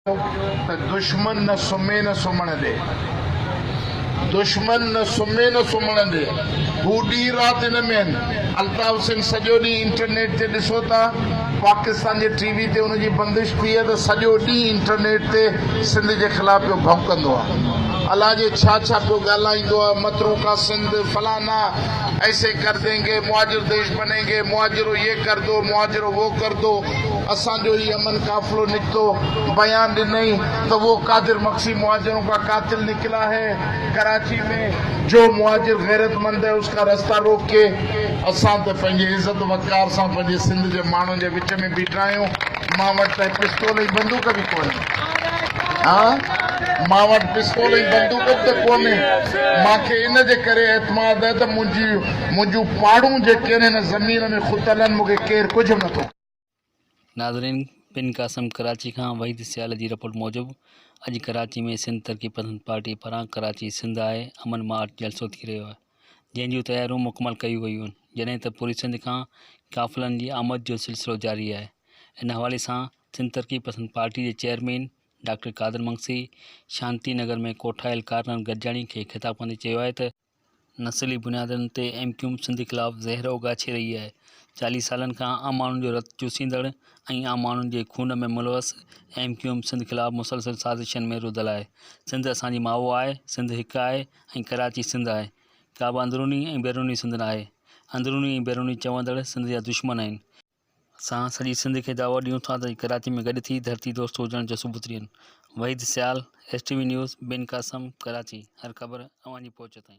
त दुश्मन न सुम्हे न सुम्हण ॾे, दुश्मन न सुम्हे न सुम्हण ॾे। हू ॾींहुं राति हिन में आहिनि। अल्ताफ सिंह सॼो ॾींहुं इंटरनेट ते ॾिसो था, पाकिस्तान जे टीवी ते हुनजी बंदिश थी आहे त सॼो ॾींहुं इंटरनेट ते सिंध जे ख़िलाफ़ पियो भौंकंदो आहे। अलाह जे छा छा पियो ॻाल्हाईंदो आहे, मतरूका सिंध फलाना, ऐसे कर देंगे, मुहाजिर देश बनेंगे, मुहाजिरो ये कर दो, मुहाजिरो वो कर दो। असांजो ही अमन काफ़िलो निकितो, बयान ॾिनई तो वो कादिर मक्सी मुहाजिरों का कातिल निकला है। कराची में जो मुहाजिर गैरतमंद है उसका रास्ता रोक के असां त पंहिंजे इज़त वक़ार सां पंहिंजे सिंध जे माण्हुनि जे विच में बीठा आहियूं। मां वटि त पिस्तौल ऐं बंदूक बि कोन्हे। मां वटि पिस्तौल ऐं बंदूक बि त कोन्हे। मूंखे इन जे करे एतमाद आहे त मुंहिंजूं पाड़ूं जेके आहिनि हिन ज़मीन में खुतल आहिनि, मूंखे केरु कुझु नथो। नाज़रीन, बिन कासम कराची खां वहीद सियाल जी रिपोर्ट मूजिबि अॼु कराची में सिंध तरक़ी पसंद पार्टी पारां कराची सिंध आहे अमन मार्च जलसो थी रहियो आहे, जंहिंजूं तयारियूं मुकमल कयूं वयूं आहिनि, जॾहिं त पूरी सिंध खां काफ़िलनि जी आमद जो सिलसिलो जारी आहे। इन हवाले सां सिंध तरक़ी पसंद पार्टी जे चेयरमैन डॉक्टर कादिर मंगसी शांति नगर में कोठायल कार्नर गॾिजाणी खे ख़िताब कंदे चयो आहे त नस्ली बुनियादनि ते MQ सिंध ख़िलाफ़ ज़हर उगाछे रही आहे। 40 सालनि खां आम माण्हुनि जो रत चूसींदड़ ऐं आम माण्हुनि जे खून में मुलवस MQ सिंध ख़िलाफ़ मुसलसल साज़िशनि में रुधल आहे। सिंध असांजी माउ आहे, सिंध हिकु आहे ऐं कराची सिंध आहे। का बि अंदरूनी ऐं बैरूनी सिंध न आहे। अंदरूनी ऐं बैरूनी चवंदड़ सिंध जा दुश्मन आहिनि। असां सॼी सिंध खे दावत ॾियूं था त कराची में गॾु थी धरती दोस्त हुजण जो सबूत ॾियनि। वहीद सियाल, STV न्यूज़, बिन कासम, कराची। हर ख़बर अवां जी पहुच ताईं।